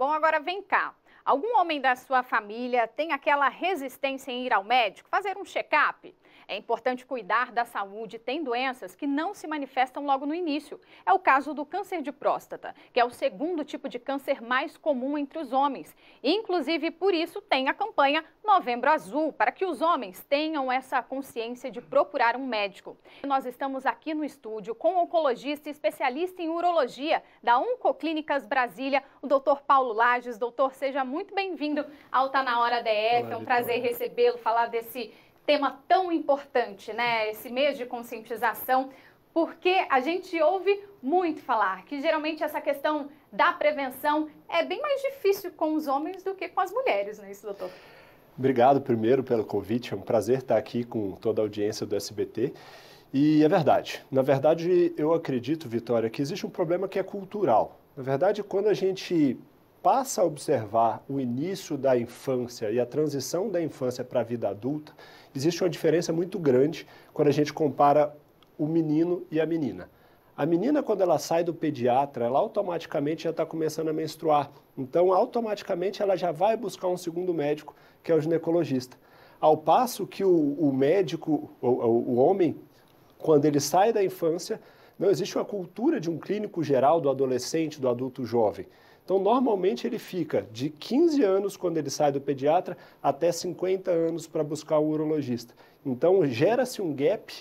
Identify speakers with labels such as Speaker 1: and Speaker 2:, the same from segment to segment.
Speaker 1: Bom, agora vem cá. Algum homem da sua família tem aquela resistência em ir ao médico, fazer um check-up? É importante cuidar da saúde. Tem doenças que não se manifestam logo no início. É o caso do câncer de próstata, que é o segundo tipo de câncer mais comum entre os homens. Inclusive, por isso, tem a campanha Novembro Azul, para que os homens tenham essa consciência de procurar um médico. Nós estamos aqui no estúdio com o oncologista e especialista em urologia da Oncoclínicas Brasília, o Dr. Paulo Lages. Doutor, seja muito bem-vindo ao Tá Na Hora DF.
Speaker 2: Olá,
Speaker 1: é um prazer recebê-lo, falar desse tema tão importante, né? Esse mês de conscientização, porque a gente ouve muito falar que geralmente essa questão da prevenção é bem mais difícil com os homens do que com as mulheres, não é isso, doutor?
Speaker 2: Obrigado primeiro pelo convite, é um prazer estar aqui com toda a audiência do SBT. E é verdade, na verdade eu acredito, Vitória, que existe um problema que é cultural. Na verdade, quando a gente passa a observar o início da infância e a transição da infância para a vida adulta, existe uma diferença muito grande quando a gente compara o menino e a menina. A menina, quando ela sai do pediatra, ela automaticamente já está começando a menstruar. Então, automaticamente, ela já vai buscar um segundo médico, que é o ginecologista. Ao passo que o médico, o homem, quando ele sai da infância, não existe uma cultura de um clínico geral do adolescente, do adulto jovem. Então, normalmente, ele fica de 15 anos, quando ele sai do pediatra, até 50 anos para buscar um urologista. Então, gera-se um gap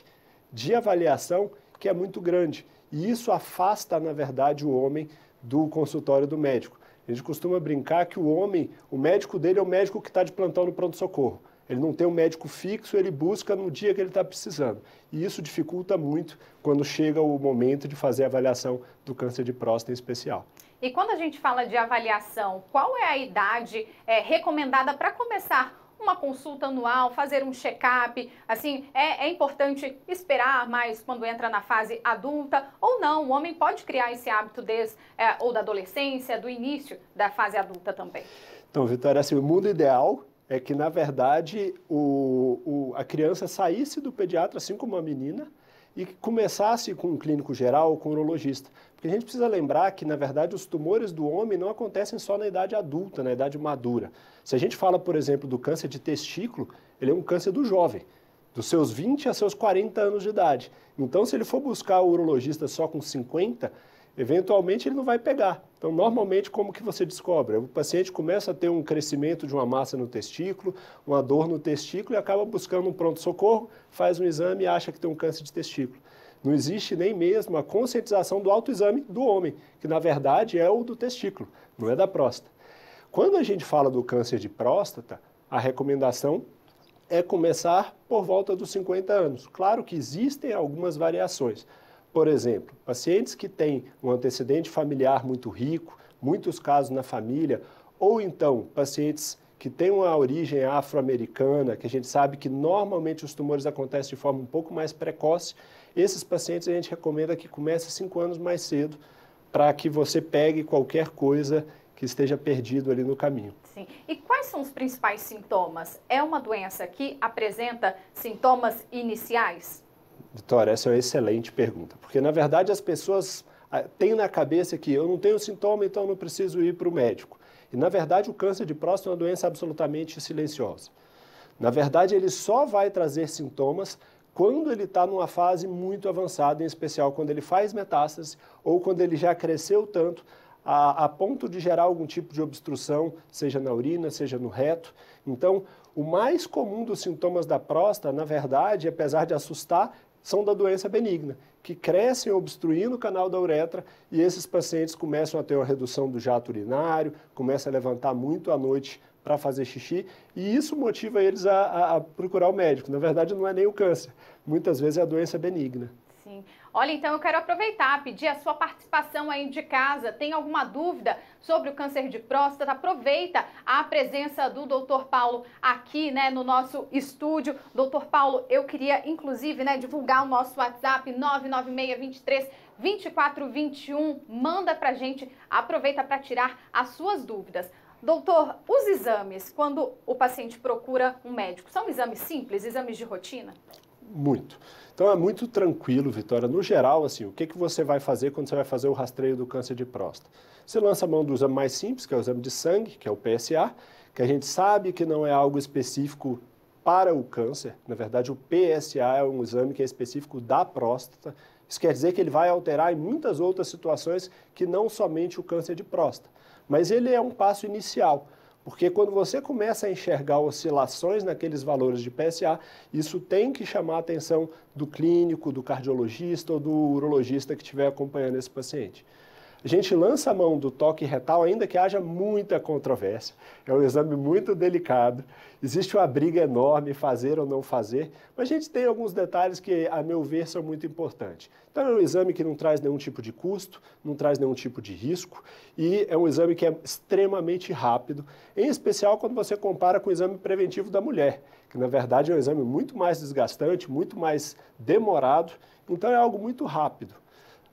Speaker 2: de avaliação que é muito grande. E isso afasta, na verdade, o homem do consultório do médico. A gente costuma brincar que o homem, o médico dele é o médico que está de plantão no pronto-socorro. Ele não tem um médico fixo, ele busca no dia que ele está precisando. E isso dificulta muito quando chega o momento de fazer a avaliação do câncer de próstata em especial.
Speaker 1: E quando a gente fala de avaliação, qual é a idade recomendada para começar uma consulta anual, fazer um check-up? Assim, é importante esperar mais quando entra na fase adulta ou não? O homem pode criar esse hábito desde ou da adolescência, do início da fase adulta também?
Speaker 2: Então, Vitória, assim, o mundo ideal é que, na verdade, a criança saísse do pediatra, assim como a menina, e começasse com um clínico geral ou com um urologista. Porque a gente precisa lembrar que, na verdade, os tumores do homem não acontecem só na idade adulta, na idade madura. Se a gente fala, por exemplo, do câncer de testículo, ele é um câncer do jovem, dos seus 20 a seus 40 anos de idade. Então, se ele for buscar o urologista só com 50, eventualmente ele não vai pegar. Então, normalmente, como que você descobre? O paciente começa a ter um crescimento de uma massa no testículo, uma dor no testículo e acaba buscando um pronto-socorro, faz um exame e acha que tem um câncer de testículo. Não existe nem mesmo a conscientização do autoexame do homem, que na verdade é o do testículo, não é da próstata. Quando a gente fala do câncer de próstata, a recomendação é começar por volta dos 50 anos. Claro que existem algumas variações. Por exemplo, pacientes que têm um antecedente familiar muito rico, muitos casos na família, ou então pacientes que têm uma origem afro-americana, que a gente sabe que normalmente os tumores acontecem de forma um pouco mais precoce, esses pacientes a gente recomenda que comece 5 anos mais cedo, para que você pegue qualquer coisa que esteja perdido ali no caminho.
Speaker 1: Sim. E quais são os principais sintomas? É uma doença que apresenta sintomas iniciais?
Speaker 2: Vitória, essa é uma excelente pergunta, porque na verdade as pessoas têm na cabeça que eu não tenho sintoma, então não preciso ir para o médico. E na verdade o câncer de próstata é uma doença absolutamente silenciosa. Na verdade ele só vai trazer sintomas quando ele está numa fase muito avançada, em especial quando ele faz metástase ou quando ele já cresceu tanto a ponto de gerar algum tipo de obstrução, seja na urina, seja no reto. Então, o mais comum dos sintomas da próstata, na verdade, apesar de assustar, são da doença benigna, que crescem obstruindo o canal da uretra e esses pacientes começam a ter uma redução do jato urinário, começam a levantar muito à noite para fazer xixi e isso motiva eles a procurar o médico. Na verdade, não é nem o câncer, muitas vezes é a doença benigna.
Speaker 1: Sim. Olha, então eu quero aproveitar, pedir a sua participação aí de casa. Tem alguma dúvida sobre o câncer de próstata? Aproveita a presença do Dr. Paulo aqui, né, no nosso estúdio. Dr. Paulo, eu queria, inclusive, né, divulgar o nosso WhatsApp 99623-2421. Manda pra gente, aproveita para tirar as suas dúvidas. Doutor, os exames, quando o paciente procura um médico, são exames simples, exames de rotina?
Speaker 2: Muito. Então é muito tranquilo, Vitória. No geral, assim, o que você vai fazer quando você vai fazer o rastreio do câncer de próstata? Você lança a mão do exame mais simples, que é o exame de sangue, que é o PSA, que a gente sabe que não é algo específico para o câncer. Na verdade, o PSA é um exame que é específico da próstata. Isso quer dizer que ele vai alterar em muitas outras situações que não somente o câncer de próstata. Mas ele é um passo inicial, porque quando você começa a enxergar oscilações naqueles valores de PSA, isso tem que chamar a atenção do clínico, do cardiologista ou do urologista que estiver acompanhando esse paciente. A gente lança a mão do toque retal ainda que haja muita controvérsia. É um exame muito delicado. Existe uma briga enorme, fazer ou não fazer, mas a gente tem alguns detalhes que, a meu ver, são muito importantes. Então é um exame que não traz nenhum tipo de custo, não traz nenhum tipo de risco e é um exame que é extremamente rápido, em especial quando você compara com o exame preventivo da mulher, que na verdade é um exame muito mais desgastante, muito mais demorado, então é algo muito rápido.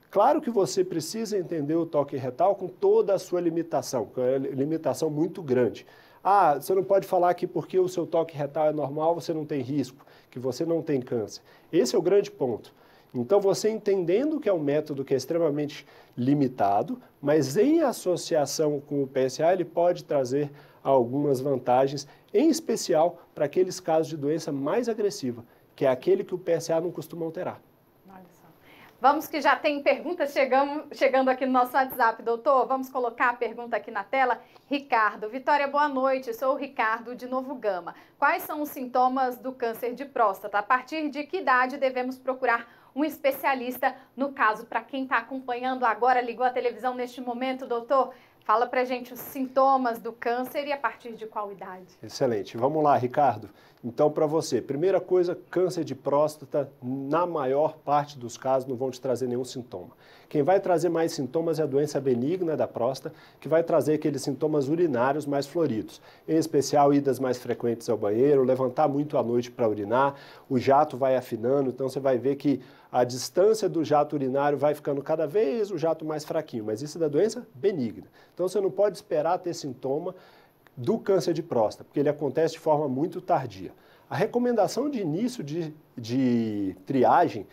Speaker 2: Claro que você precisa entender o toque retal com toda a sua limitação, que é uma limitação muito grande. Ah, você não pode falar que porque o seu toque retal é normal, você não tem risco, que você não tem câncer. Esse é o grande ponto. Então, você entendendo que é um método que é extremamente limitado, mas em associação com o PSA, ele pode trazer algumas vantagens, em especial para aqueles casos de doença mais agressiva, que é aquele que o PSA não costuma alterar.
Speaker 1: Vamos que já tem perguntas chegando aqui no nosso WhatsApp, doutor. Vamos colocar a pergunta aqui na tela. Ricardo, Vitória, boa noite. Sou o Ricardo de Novo Gama. Quais são os sintomas do câncer de próstata? A partir de que idade devemos procurar um especialista? No caso, para quem está acompanhando agora, ligou a televisão neste momento, doutor, fala pra gente os sintomas do câncer e a partir de qual idade?
Speaker 2: Excelente. Vamos lá, Ricardo. Então, para você, primeira coisa, câncer de próstata, na maior parte dos casos, não vão te trazer nenhum sintoma. Quem vai trazer mais sintomas é a doença benigna da próstata, que vai trazer aqueles sintomas urinários mais floridos. Em especial, idas mais frequentes ao banheiro, levantar muito à noite para urinar, o jato vai afinando, então você vai ver que a distância do jato urinário vai ficando cada vez o jato mais fraquinho, mas isso é da doença benigna. Então, você não pode esperar ter sintoma do câncer de próstata, porque ele acontece de forma muito tardia. A recomendação de início de triagem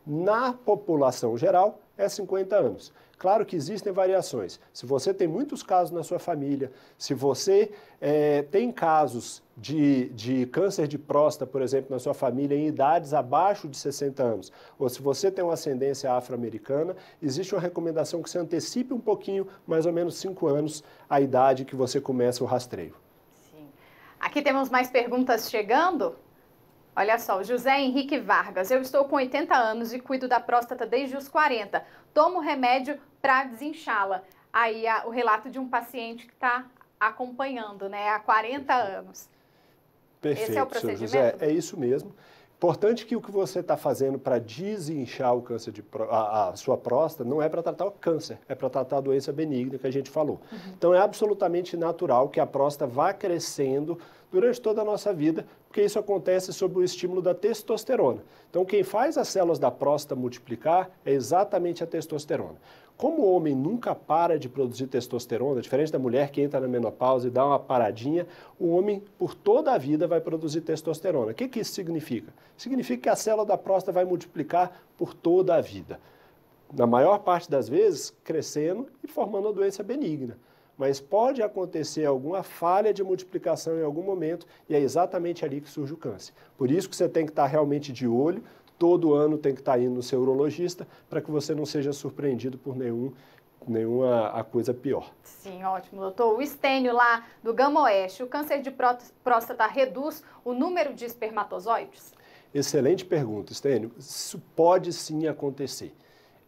Speaker 2: na população geral é 50 anos. Claro que existem variações. Se você tem muitos casos na sua família, se você tem casos de câncer de próstata, por exemplo, na sua família em idades abaixo de 60 anos, ou se você tem uma ascendência afro-americana, existe uma recomendação que você antecipe um pouquinho, mais ou menos 5 anos, a idade que você começa o rastreio.
Speaker 1: Sim. Aqui temos mais perguntas chegando. Olha só, o José Henrique Vargas. Eu estou com 80 anos e cuido da próstata desde os 40. Tomo remédio para desinchá-la. Aí o relato de um paciente que está acompanhando, né, há 40 anos.
Speaker 2: Perfeito,
Speaker 1: Esse é o procedimento?
Speaker 2: José, é isso mesmo. Importante que o que você está fazendo para desinchar o câncer a sua próstata não é para tratar o câncer, é para tratar a doença benigna que a gente falou. Então é absolutamente natural que a próstata vá crescendo durante toda a nossa vida, porque isso acontece sob o estímulo da testosterona. Então quem faz as células da próstata multiplicar é exatamente a testosterona. Como o homem nunca para de produzir testosterona, diferente da mulher que entra na menopausa e dá uma paradinha, o homem, por toda a vida, vai produzir testosterona. O que isso significa? Significa que a célula da próstata vai multiplicar por toda a vida. Na maior parte das vezes, crescendo e formando uma doença benigna. Mas pode acontecer alguma falha de multiplicação em algum momento e é exatamente ali que surge o câncer. Por isso que você tem que estar realmente de olho, todo ano tem que estar indo no seu urologista para que você não seja surpreendido por nenhuma coisa pior.
Speaker 1: Sim, ótimo, doutor. O Estênio lá do Gama Oeste, o câncer de próstata reduz o número de espermatozoides?
Speaker 2: Excelente pergunta, Estênio. Isso pode sim acontecer.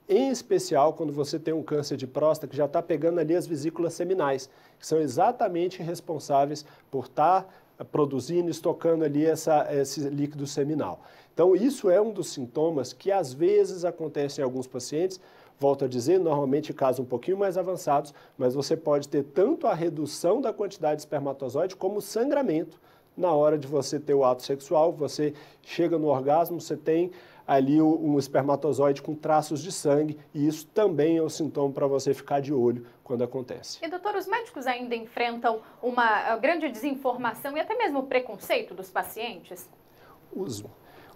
Speaker 2: Em especial quando você tem um câncer de próstata que já está pegando ali as vesículas seminais, que são exatamente responsáveis por estar produzindo, estocando ali esse líquido seminal. Então, isso é um dos sintomas que às vezes acontecem em alguns pacientes, volto a dizer, normalmente em casos um pouquinho mais avançados, mas você pode ter tanto a redução da quantidade de espermatozoide como o sangramento na hora de você ter o ato sexual, você chega no orgasmo, você tem ali um espermatozoide com traços de sangue e isso também é um sintoma para você ficar de olho quando acontece.
Speaker 1: E doutor, os médicos ainda enfrentam uma grande desinformação e até mesmo preconceito dos pacientes?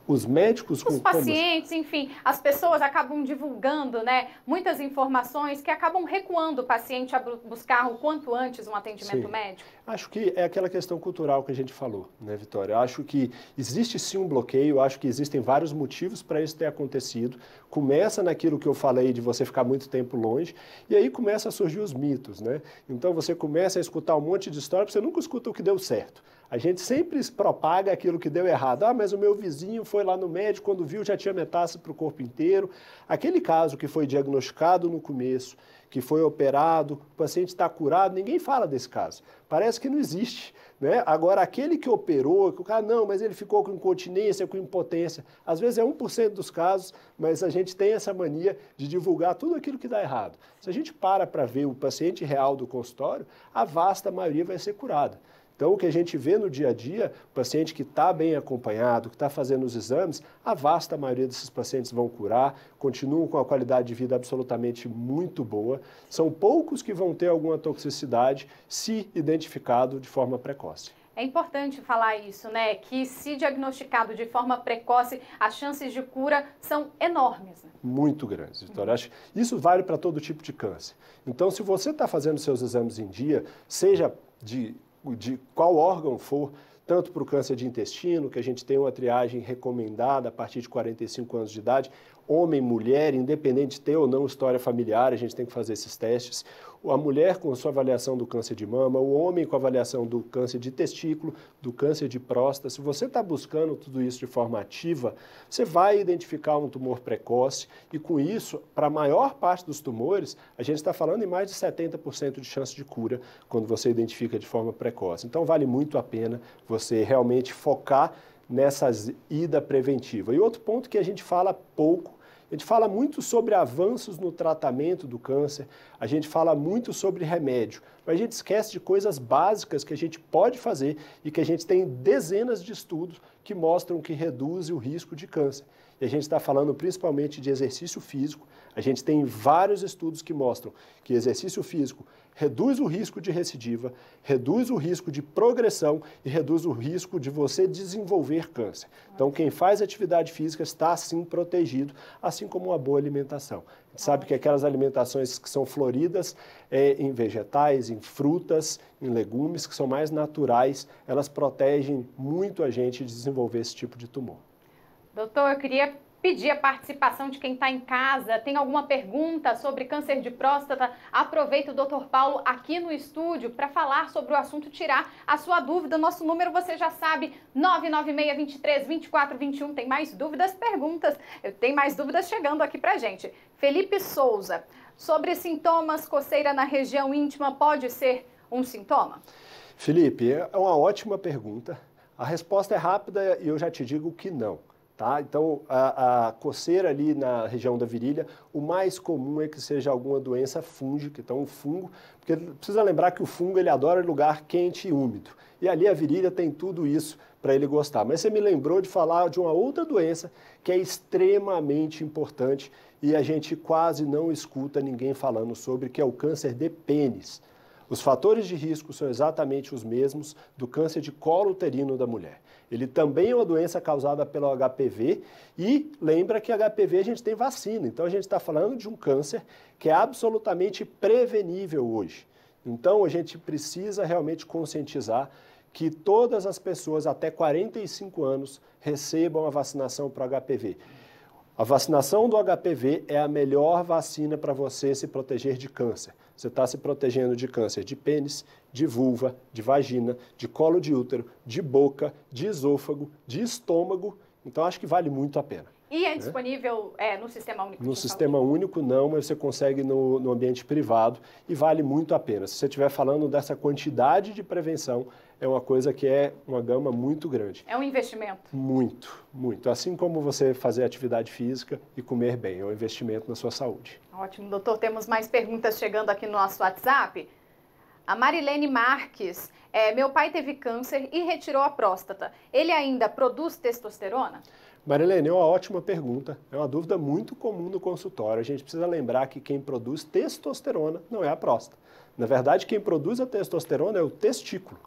Speaker 2: Os médicos...
Speaker 1: Os pacientes, enfim, as pessoas acabam divulgando, né, muitas informações que acabam recuando o paciente a buscar o quanto antes um atendimento médico.
Speaker 2: Acho que é aquela questão cultural que a gente falou, né, Vitória? Eu acho que existe sim um bloqueio, acho que existem vários motivos para isso ter acontecido. Começa naquilo que eu falei de você ficar muito tempo longe, e aí começa a surgir os mitos, né? Então você começa a escutar um monte de história, você nunca escuta o que deu certo. A gente sempre propaga aquilo que deu errado. Ah, mas o meu vizinho foi lá no médico, quando viu já tinha metástase para o corpo inteiro. Aquele caso que foi diagnosticado no começo, que foi operado, o paciente está curado, ninguém fala desse caso. Parece que não existe, né? Agora, aquele que operou, que o cara, não, mas ele ficou com incontinência, com impotência. Às vezes é 1% dos casos, mas a gente tem essa mania de divulgar tudo aquilo que dá errado. Se a gente para ver o paciente real do consultório, a vasta maioria vai ser curada. Então, o que a gente vê no dia a dia, o paciente que está bem acompanhado, que está fazendo os exames, a vasta maioria desses pacientes vão curar, continuam com a qualidade de vida absolutamente muito boa. São poucos que vão ter alguma toxicidade se identificado de forma precoce.
Speaker 1: É importante falar isso, né? Que se diagnosticado de forma precoce, as chances de cura são enormes. Né?
Speaker 2: Muito grandes, Vitória. Isso vale para todo tipo de câncer. Então, se você está fazendo seus exames em dia, seja de qual órgão for, tanto para o câncer de intestino, que a gente tem uma triagem recomendada a partir de 45 anos de idade, homem, mulher, independente de ter ou não história familiar, a gente tem que fazer esses testes. A mulher com a sua avaliação do câncer de mama, o homem com a avaliação do câncer de testículo, do câncer de próstata. Se você está buscando tudo isso de forma ativa, você vai identificar um tumor precoce e com isso, para a maior parte dos tumores, a gente está falando em mais de 70% de chance de cura quando você identifica de forma precoce. Então vale muito a pena você realmente focar nessa ida preventiva. E outro ponto que a gente fala pouco, a gente fala muito sobre avanços no tratamento do câncer, a gente fala muito sobre remédio, mas a gente esquece de coisas básicas que a gente pode fazer e que a gente tem dezenas de estudos que mostram que reduz o risco de câncer. E a gente está falando principalmente de exercício físico, a gente tem vários estudos que mostram que exercício físico reduz o risco de recidiva, reduz o risco de progressão e reduz o risco de você desenvolver câncer. Então, quem faz atividade física está, sim, protegido, assim como uma boa alimentação. A gente sabe que aquelas alimentações que são floridas em vegetais, em frutas, em legumes, que são mais naturais, elas protegem muito a gente de desenvolver esse tipo de tumor.
Speaker 1: Doutor, eu queria pedir a participação de quem está em casa. Tem alguma pergunta sobre câncer de próstata? Aproveita o Dr. Paulo aqui no estúdio para falar sobre o assunto, tirar a sua dúvida. Nosso número você já sabe, 996-23-2421. Tem mais dúvidas, perguntas. Tem mais dúvidas chegando aqui para gente. Felipe Souza, sobre sintomas, coceira na região íntima pode ser um sintoma?
Speaker 2: Felipe, é uma ótima pergunta. A resposta é rápida e eu já te digo que não. Tá? Então, a coceira ali na região da virilha, o mais comum é que seja alguma doença fúngica, então um fungo, porque precisa lembrar que o fungo ele adora lugar quente e úmido. E ali a virilha tem tudo isso para ele gostar. Mas você me lembrou de falar de uma outra doença que é extremamente importante e a gente quase não escuta ninguém falando sobre, que é o câncer de pênis. Os fatores de risco são exatamente os mesmos do câncer de colo uterino da mulher. Ele também é uma doença causada pelo HPV e lembra que HPV a gente tem vacina, então a gente está falando de um câncer que é absolutamente prevenível hoje. Então a gente precisa realmente conscientizar que todas as pessoas até 45 anos recebam a vacinação para o HPV. A vacinação do HPV é a melhor vacina para você se proteger de câncer. Você está se protegendo de câncer de pênis, de vulva, de vagina, de colo de útero, de boca, de esôfago, de estômago. Então, acho que vale muito a pena.
Speaker 1: E é disponível no Sistema Único de Saúde?
Speaker 2: No Sistema Único não, mas você consegue no ambiente privado e vale muito a pena. Se você estiver falando dessa quantidade de prevenção, é uma coisa que é uma gama muito grande.
Speaker 1: É um investimento?
Speaker 2: Muito, muito. Assim como você fazer atividade física e comer bem, é um investimento na sua saúde.
Speaker 1: Ótimo, doutor. Temos mais perguntas chegando aqui no nosso WhatsApp. A Marilene Marques, meu pai teve câncer e retirou a próstata. Ele ainda produz testosterona?
Speaker 2: Marilene, é uma ótima pergunta, é uma dúvida muito comum no consultório. A gente precisa lembrar que quem produz testosterona não é a próstata. Na verdade, quem produz a testosterona é o testículo.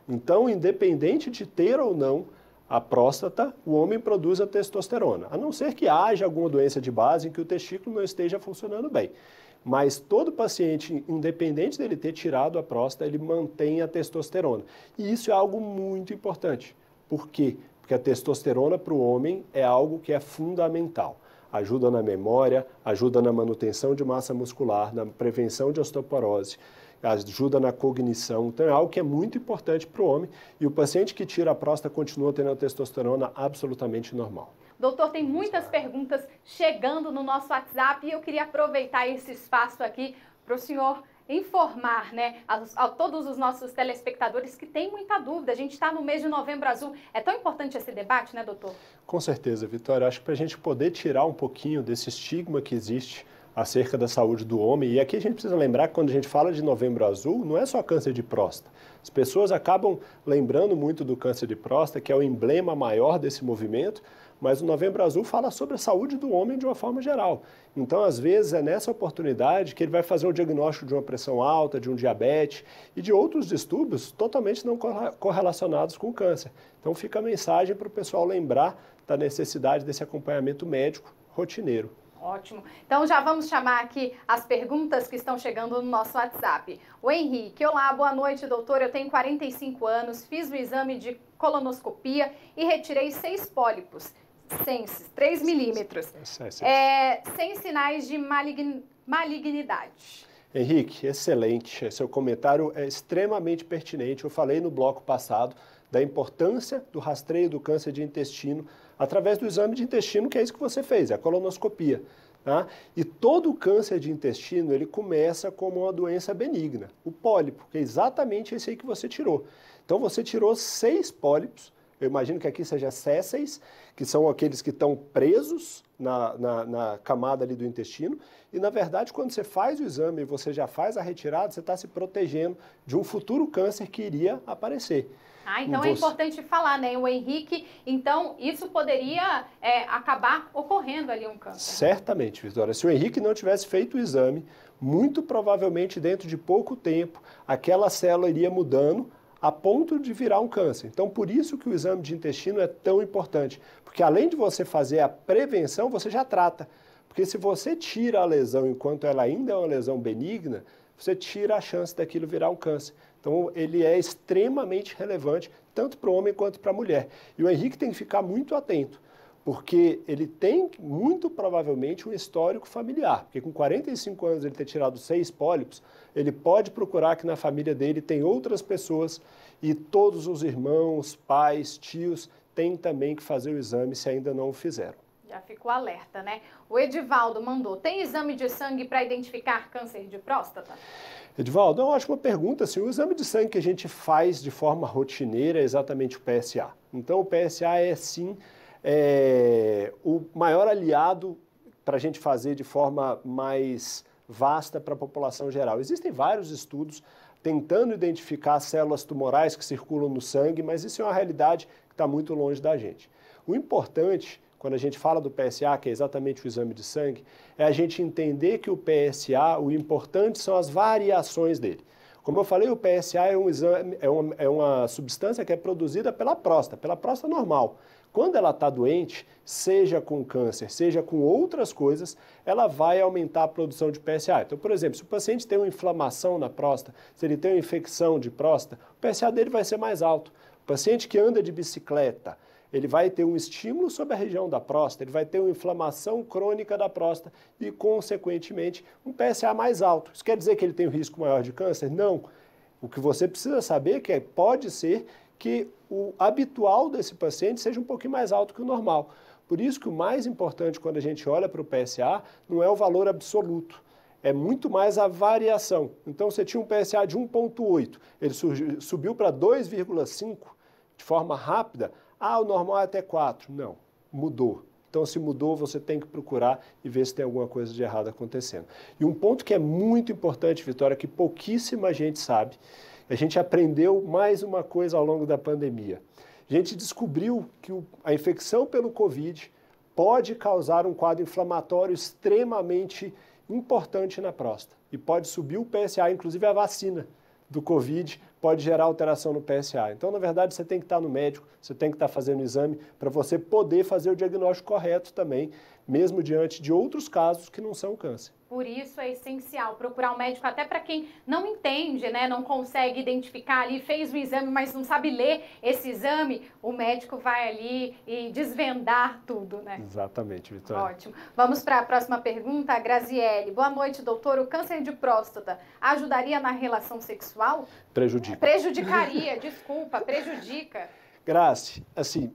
Speaker 2: Então, independente de ter ou não a próstata, o homem produz a testosterona, a não ser que haja alguma doença de base em que o testículo não esteja funcionando bem. Mas todo paciente, independente dele ter tirado a próstata, ele mantém a testosterona. E isso é algo muito importante. Por quê? Porque a testosterona para o homem é algo que é fundamental. Ajuda na memória, ajuda na manutenção de massa muscular, na prevenção de osteoporose, ajuda na cognição. Então é algo que é muito importante para o homem e o paciente que tira a próstata continua tendo a testosterona absolutamente normal.
Speaker 1: Doutor, tem muitas perguntas chegando no nosso WhatsApp e eu queria aproveitar esse espaço aqui para o senhor informar, né, a todos os nossos telespectadores que têm muita dúvida. A gente está no mês de Novembro Azul. É tão importante esse debate, né, doutor?
Speaker 2: Com certeza, Vitória. Acho que para a gente poder tirar um pouquinho desse estigma que existe acerca da saúde do homem, e aqui a gente precisa lembrar que quando a gente fala de Novembro Azul, não é só câncer de próstata. As pessoas acabam lembrando muito do câncer de próstata, que é o emblema maior desse movimento, mas o Novembro Azul fala sobre a saúde do homem de uma forma geral. Então, às vezes, é nessa oportunidade que ele vai fazer o diagnóstico de uma pressão alta, de um diabetes e de outros distúrbios totalmente não correlacionados com o câncer. Então, fica a mensagem para o pessoal lembrar da necessidade desse acompanhamento médico rotineiro.
Speaker 1: Ótimo. Então já vamos chamar aqui as perguntas que estão chegando no nosso WhatsApp. O Henrique: olá, boa noite, doutor. Eu tenho 45 anos, fiz o exame de colonoscopia e retirei 6 pólipos, 3 milímetros, sem sinais de malignidade.
Speaker 2: Henrique, excelente. Seu comentário é extremamente pertinente. Eu falei no bloco passado da importância do rastreio do câncer de intestino através do exame de intestino, que é isso que você fez, a colonoscopia. Tá? E todo o câncer de intestino, ele começa como uma doença benigna, o pólipo, que é exatamente esse aí que você tirou. Então você tirou 6 pólipos, eu imagino que aqui seja sésseis, que são aqueles que estão presos na camada ali do intestino, e na verdade quando você faz o exame e você já faz a retirada, você está se protegendo de um futuro câncer que iria aparecer.
Speaker 1: Então é importante falar, né? O Henrique, então isso poderia acabar ocorrendo ali um câncer.
Speaker 2: Certamente, Vitória. Se o Henrique não tivesse feito o exame, muito provavelmente dentro de pouco tempo, aquela célula iria mudando a ponto de virar um câncer. Então, por isso que o exame de intestino é tão importante. Porque além de você fazer a prevenção, você já trata. Porque se você tira a lesão enquanto ela ainda é uma lesão benigna, você tira a chance daquilo virar um câncer. Então, ele é extremamente relevante, tanto para o homem quanto para a mulher. E o Henrique tem que ficar muito atento, porque ele tem, muito provavelmente, um histórico familiar. Porque com 45 anos ele ter tirado 6 pólipos, ele pode procurar que na família dele tem outras pessoas e todos os irmãos, pais, tios têm também que fazer o exame se ainda não o fizeram.
Speaker 1: Já ficou alerta, né? O Edivaldo mandou: tem exame de sangue para identificar câncer de próstata?
Speaker 2: Edivaldo, é uma ótima pergunta. Assim, o exame de sangue que a gente faz de forma rotineira é exatamente o PSA. Então, o PSA é, sim, o maior aliado para a gente fazer de forma mais vasta para a população geral. Existem vários estudos tentando identificar células tumorais que circulam no sangue, mas isso é uma realidade que está muito longe da gente. O importante, quando a gente fala do PSA, que é exatamente o exame de sangue, é a gente entender que o PSA, o importante são as variações dele. Como eu falei, o PSA é um exame, é uma substância que é produzida pela próstata normal. Quando ela está doente, seja com câncer, seja com outras coisas, ela vai aumentar a produção de PSA. Então, por exemplo, se o paciente tem uma inflamação na próstata, se ele tem uma infecção de próstata, o PSA dele vai ser mais alto. O paciente que anda de bicicleta, ele vai ter um estímulo sobre a região da próstata, ele vai ter uma inflamação crônica da próstata e, consequentemente, um PSA mais alto. Isso quer dizer que ele tem um risco maior de câncer? Não. O que você precisa saber é que pode ser que o habitual desse paciente seja um pouquinho mais alto que o normal. Por isso que o mais importante quando a gente olha para o PSA não é o valor absoluto, é muito mais a variação. Então, você tinha um PSA de 1,8, ele subiu para 2,5 de forma rápida. O normal é até 4. Não, mudou. Então, se mudou, você tem que procurar e ver se tem alguma coisa de errado acontecendo. E um ponto que é muito importante, Vitória, que pouquíssima gente sabe, a gente aprendeu mais uma coisa ao longo da pandemia. A gente descobriu que a infecção pelo Covid pode causar um quadro inflamatório extremamente importante na próstata. E pode subir o PSA, inclusive a vacina do Covid, pode gerar alteração no PSA. Então, na verdade, você tem que estar no médico, você tem que estar fazendo o exame para você poder fazer o diagnóstico correto também, mesmo diante de outros casos que não são câncer.
Speaker 1: Por isso é essencial procurar um médico, até para quem não entende, né, não consegue identificar ali, fez o exame, mas não sabe ler esse exame, o médico vai ali e desvendar tudo, né?
Speaker 2: Exatamente, Vitória.
Speaker 1: Ótimo. Vamos para a próxima pergunta, a Graziele. Boa noite, doutor. O câncer de próstata ajudaria na relação sexual?
Speaker 2: Prejudica.
Speaker 1: Prejudicaria, desculpa, prejudica.
Speaker 2: Grazi, assim,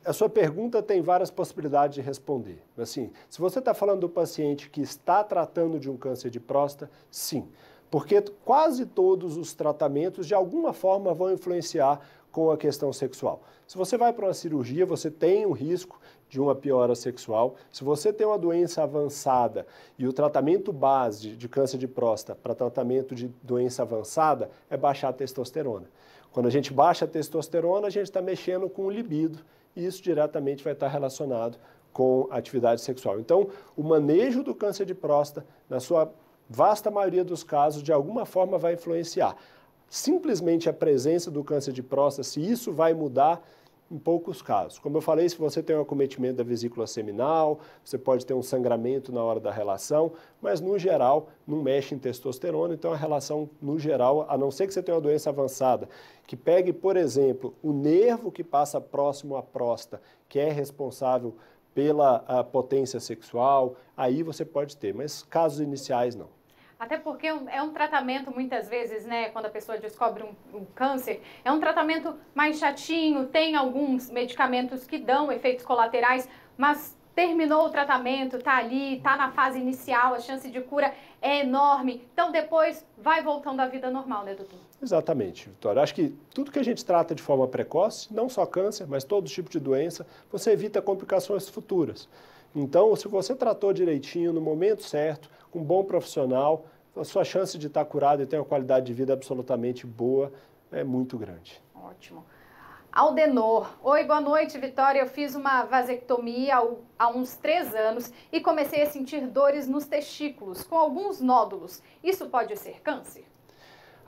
Speaker 2: a sua pergunta tem várias possibilidades de responder. Assim, se você está falando do paciente que está tratando de um câncer de próstata, sim. Porque quase todos os tratamentos, de alguma forma, vão influenciar com a questão sexual. Se você vai para uma cirurgia, você tem um risco de uma piora sexual. Se você tem uma doença avançada e o tratamento base de câncer de próstata para tratamento de doença avançada é baixar a testosterona. Quando a gente baixa a testosterona, a gente está mexendo com o libido e isso diretamente vai estar relacionado com a atividade sexual. Então, o manejo do câncer de próstata, na sua vasta maioria dos casos, de alguma forma vai influenciar. Simplesmente a presença do câncer de próstata, se isso vai mudar, em poucos casos. Como eu falei, se você tem um acometimento da vesícula seminal, você pode ter um sangramento na hora da relação, mas no geral não mexe em testosterona, então a relação no geral, a não ser que você tenha uma doença avançada, que pegue, por exemplo, o nervo que passa próximo à próstata, que é responsável pela potência sexual, aí você pode ter, mas casos iniciais não.
Speaker 1: Até porque é um tratamento, muitas vezes, né, quando a pessoa descobre um câncer, é um tratamento mais chatinho, tem alguns medicamentos que dão efeitos colaterais, mas terminou o tratamento, tá ali, tá na fase inicial, a chance de cura é enorme. Então, depois, vai voltando à vida normal, né, doutor?
Speaker 2: Exatamente, Vitória. Acho que tudo que a gente trata de forma precoce, não só câncer, mas todo tipo de doença, você evita complicações futuras. Então, se você tratou direitinho, no momento certo, com um bom profissional, a sua chance de estar curado e ter uma qualidade de vida absolutamente boa é muito grande.
Speaker 1: Ótimo. Aldenor. Oi, boa noite, Vitória. Eu fiz uma vasectomia há uns 3 anos e comecei a sentir dores nos testículos, com alguns nódulos. Isso pode ser câncer?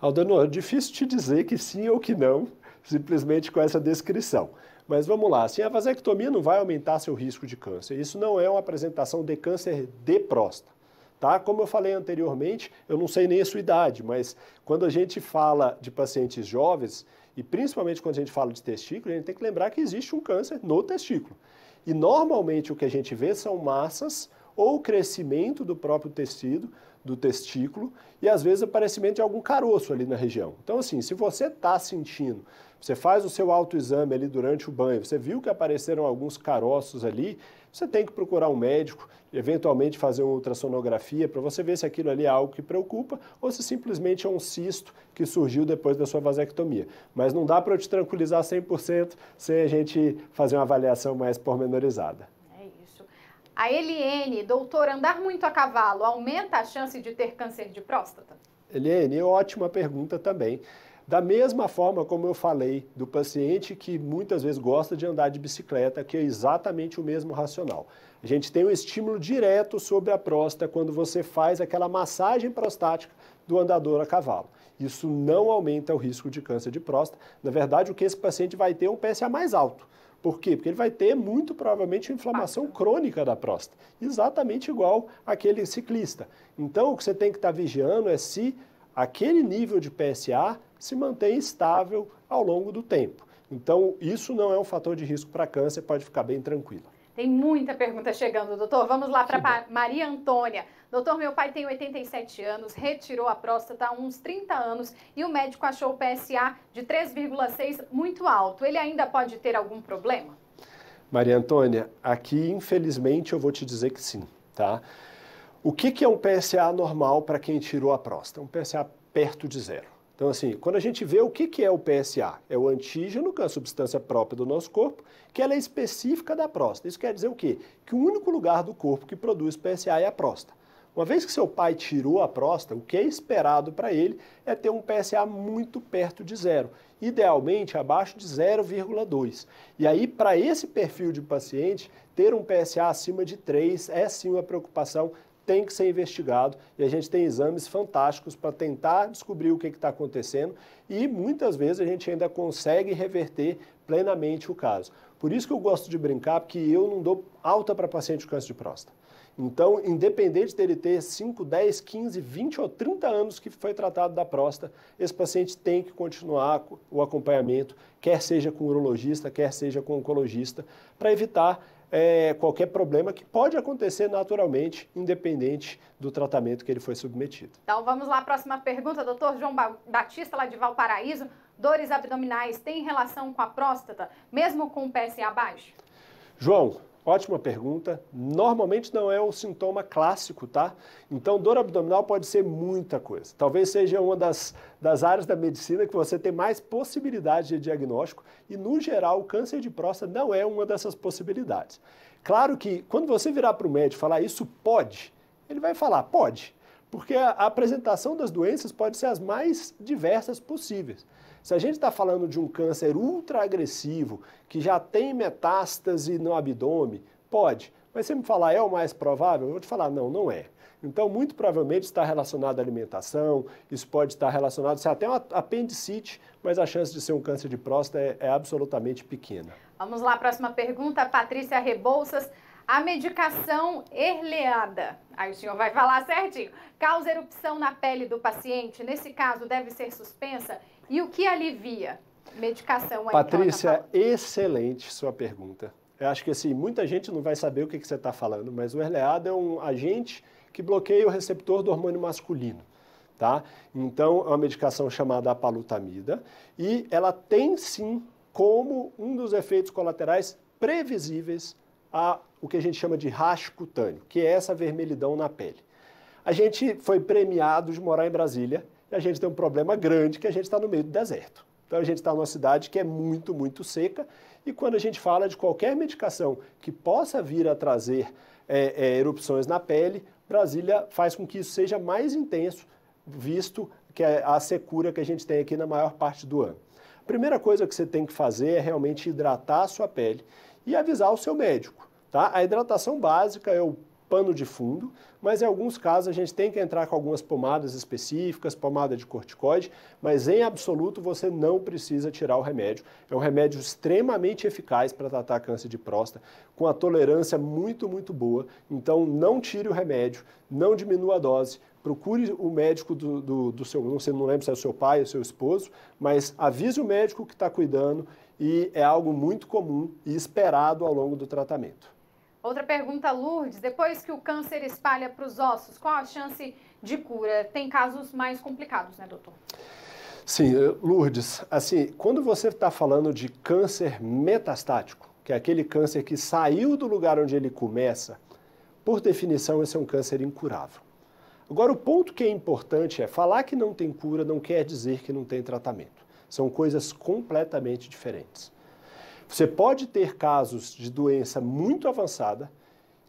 Speaker 2: Aldenor, é difícil te dizer que sim ou que não, simplesmente com essa descrição. Mas vamos lá, assim, a vasectomia não vai aumentar seu risco de câncer. Isso não é uma apresentação de câncer de próstata. Tá? Como eu falei anteriormente, eu não sei nem a sua idade, mas quando a gente fala de pacientes jovens, e principalmente quando a gente fala de testículo, a gente tem que lembrar que existe um câncer no testículo. E normalmente o que a gente vê são massas ou crescimento do próprio tecido, do testículo, e às vezes aparecimento de algum caroço ali na região. Então assim, se você está sentindo, você faz o seu autoexame ali durante o banho, você viu que apareceram alguns caroços ali, você tem que procurar um médico, eventualmente fazer uma ultrassonografia para você ver se aquilo ali é algo que preocupa ou se simplesmente é um cisto que surgiu depois da sua vasectomia. Mas não dá para eu te tranquilizar 100% sem a gente fazer uma avaliação mais pormenorizada.
Speaker 1: É isso. A Eliene, doutor, andar muito a cavalo aumenta a chance de ter câncer de próstata?
Speaker 2: Eliene, ótima pergunta também. Da mesma forma como eu falei do paciente que muitas vezes gosta de andar de bicicleta, que é exatamente o mesmo racional. A gente tem um estímulo direto sobre a próstata quando você faz aquela massagem prostática do andador a cavalo. Isso não aumenta o risco de câncer de próstata. Na verdade, o que esse paciente vai ter é um PSA mais alto. Por quê? Porque ele vai ter, muito provavelmente, inflamação crônica da próstata. Exatamente igual àquele ciclista. Então, o que você tem que estar vigiando é se aquele nível de PSA se mantém estável ao longo do tempo. Então, isso não é um fator de risco para câncer, pode ficar bem tranquilo.
Speaker 1: Tem muita pergunta chegando, doutor. Vamos lá para Maria Antônia. Doutor, meu pai tem 87 anos, retirou a próstata há uns 30 anos e o médico achou o PSA de 3,6 muito alto. Ele ainda pode ter algum problema?
Speaker 2: Maria Antônia, aqui, infelizmente, eu vou te dizer que sim, tá? O que é um PSA normal para quem tirou a próstata? Um PSA perto de zero. Então, assim, quando a gente vê o que é o PSA, é o antígeno, que é a substância própria do nosso corpo, que ela é específica da próstata. Isso quer dizer o quê? Que o único lugar do corpo que produz PSA é a próstata. Uma vez que seu pai tirou a próstata, o que é esperado para ele é ter um PSA muito perto de zero, idealmente abaixo de 0,2. E aí, para esse perfil de paciente, ter um PSA acima de 3 é sim uma preocupação tem que ser investigado e a gente tem exames fantásticos para tentar descobrir o que está acontecendo e muitas vezes a gente ainda consegue reverter plenamente o caso. Por isso que eu gosto de brincar, porque eu não dou alta para paciente com câncer de próstata. Então, independente dele ter 5, 10, 15, 20 ou 30 anos que foi tratado da próstata, esse paciente tem que continuar o acompanhamento, quer seja com urologista, quer seja com oncologista, para evitar qualquer problema que pode acontecer naturalmente, independente do tratamento que ele foi submetido.
Speaker 1: Então vamos lá, próxima pergunta, doutor João Batista, lá de Valparaíso. Dores abdominais têm relação com a próstata, mesmo com o PSA baixo?
Speaker 2: João, ótima pergunta. Normalmente não é o sintoma clássico, tá? Então, dor abdominal pode ser muita coisa. Talvez seja uma das áreas da medicina que você tem mais possibilidade de diagnóstico e, no geral, o câncer de próstata não é uma dessas possibilidades. Claro que, quando você virar para o médico e falar isso pode, ele vai falar pode, porque a apresentação das doenças pode ser as mais diversas possíveis. Se a gente está falando de um câncer ultra agressivo, que já tem metástase no abdômen, pode. Mas se você me falar, é o mais provável? Eu vou te falar, não, não é. Então, muito provavelmente está relacionado à alimentação, isso pode estar relacionado, se até uma apendicite, mas a chance de ser um câncer de próstata é absolutamente pequena.
Speaker 1: Vamos lá, próxima pergunta, Patrícia Rebouças. A medicação erleada, aí o senhor vai falar certinho, causa erupção na pele do paciente? Nesse caso, deve ser suspensa? E o que alivia? Medicação aí.
Speaker 2: Patrícia, excelente sua pergunta. Eu acho que assim, muita gente não vai saber o que você está falando, mas o erleado é um agente que bloqueia o receptor do hormônio masculino, tá? Então, é uma medicação chamada apalutamida e ela tem sim como um dos efeitos colaterais previsíveis o que a gente chama de rash cutâneo, que é essa vermelhidão na pele. A gente foi premiado de morar em Brasília e a gente tem um problema grande que a gente está no meio do deserto. Então a gente está numa cidade que é muito, muito seca e quando a gente fala de qualquer medicação que possa vir a trazer erupções na pele, Brasília faz com que isso seja mais intenso, visto que é a secura que a gente tem aqui na maior parte do ano. A primeira coisa que você tem que fazer é realmente hidratar a sua pele e avisar o seu médico, tá? A hidratação básica é o pano de fundo, mas em alguns casos a gente tem que entrar com algumas pomadas específicas, pomada de corticoide, mas em absoluto você não precisa tirar o remédio. É um remédio extremamente eficaz para tratar câncer de próstata, com a tolerância muito, muito boa. Então não tire o remédio, não diminua a dose, procure o médico do seu, não lembro se é o seu pai ou seu esposo, mas avise o médico que está cuidando e é algo muito comum e esperado ao longo do tratamento.
Speaker 1: Outra pergunta, Lourdes, depois que o câncer espalha para os ossos, qual a chance de cura? Tem casos mais complicados, né, doutor?
Speaker 2: Sim, Lourdes, assim, quando você está falando de câncer metastático, que é aquele câncer que saiu do lugar onde ele começa, por definição esse é um câncer incurável. Agora, o ponto que é importante é falar que não tem cura não quer dizer que não tem tratamento. São coisas completamente diferentes. Você pode ter casos de doença muito avançada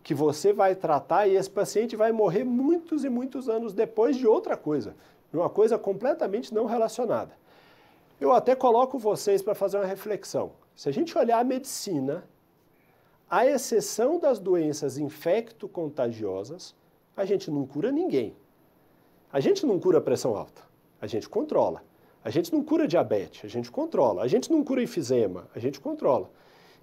Speaker 2: que você vai tratar e esse paciente vai morrer muitos e muitos anos depois de outra coisa, de uma coisa completamente não relacionada. Eu até coloco vocês para fazer uma reflexão. Se a gente olhar a medicina, à exceção das doenças infecto-contagiosas, a gente não cura ninguém. A gente não cura pressão alta, a gente controla. A gente não cura diabetes, a gente controla. A gente não cura enfisema, a gente controla.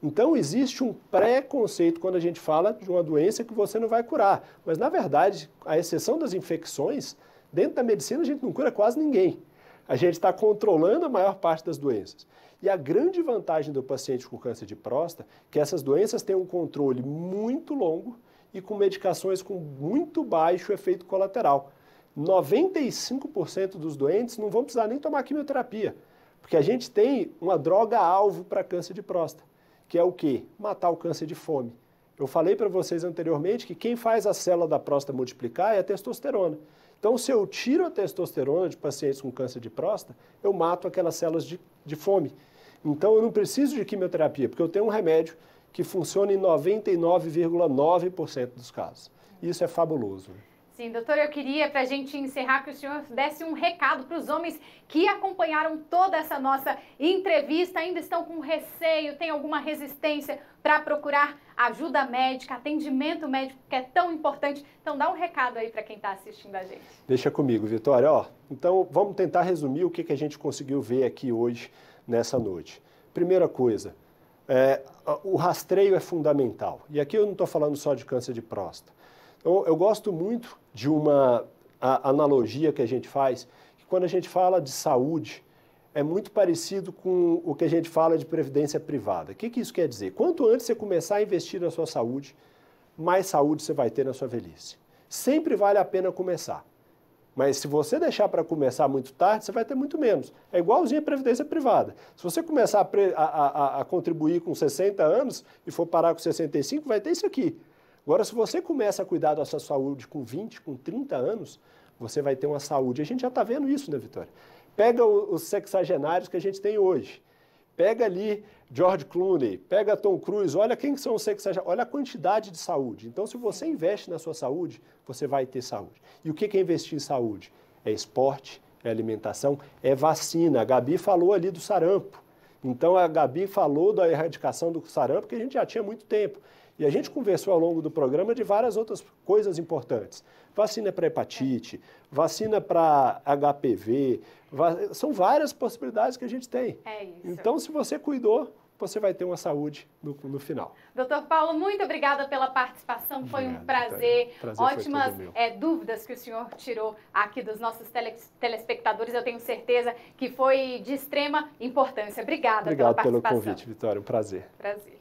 Speaker 2: Então, existe um preconceito quando a gente fala de uma doença que você não vai curar. Mas, na verdade, à exceção das infecções, dentro da medicina a gente não cura quase ninguém. A gente está controlando a maior parte das doenças. E a grande vantagem do paciente com câncer de próstata é que essas doenças têm um controle muito longo e com medicações com muito baixo efeito colateral. 95% dos doentes não vão precisar nem tomar quimioterapia, porque a gente tem uma droga-alvo para câncer de próstata, que é o quê? Matar o câncer de fome. Eu falei para vocês anteriormente que quem faz a célula da próstata multiplicar é a testosterona. Então, se eu tiro a testosterona de pacientes com câncer de próstata, eu mato aquelas células de fome. Então, eu não preciso de quimioterapia, porque eu tenho um remédio que funciona em 99,9% dos casos. Isso é fabuloso.
Speaker 1: Sim, doutor, eu queria, para a gente encerrar, que o senhor desse um recado para os homens que acompanharam toda essa nossa entrevista, ainda estão com receio, tem alguma resistência para procurar ajuda médica, atendimento médico, que é tão importante. Então, dá um recado aí para quem está assistindo a gente.
Speaker 2: Deixa comigo, Vitória. Então, vamos tentar resumir o que a gente conseguiu ver aqui hoje, nessa noite. Primeira coisa, o rastreio é fundamental. E aqui eu não estou falando só de câncer de próstata. Então, eu gosto muito de uma analogia que a gente faz, que quando a gente fala de saúde, é muito parecido com o que a gente fala de previdência privada. O que isso quer dizer? Quanto antes você começar a investir na sua saúde, mais saúde você vai ter na sua velhice. Sempre vale a pena começar. Mas se você deixar para começar muito tarde, você vai ter muito menos. É igualzinho a previdência privada. Se você começar a contribuir com 60 anos e for parar com 65, vai ter isso aqui. Agora, se você começa a cuidar da sua saúde com 20, com 30 anos, você vai ter uma saúde. A gente já está vendo isso, né, Vitória? Pega os sexagenários que a gente tem hoje. Pega ali George Clooney, pega Tom Cruise, olha quem são os sexagenários, olha a quantidade de saúde. Então, se você investe na sua saúde, você vai ter saúde. E o que é investir em saúde? É esporte, é alimentação, é vacina. A Gabi falou ali do sarampo. Então, a Gabi falou da erradicação do sarampo, que a gente já tinha há muito tempo. E a gente conversou ao longo do programa de várias outras coisas importantes. Vacina para hepatite, vacina para HPV, são várias possibilidades que a gente tem.
Speaker 1: É isso.
Speaker 2: Então, se você cuidou, você vai ter uma saúde no final.
Speaker 1: Doutor Paulo, muito obrigada pela participação, foi um prazer. Ótimas dúvidas que o senhor tirou aqui dos nossos telespectadores, eu tenho certeza que foi de extrema importância. Obrigada pela participação.
Speaker 2: Obrigado pelo convite, Vitória, um prazer.
Speaker 1: Prazer.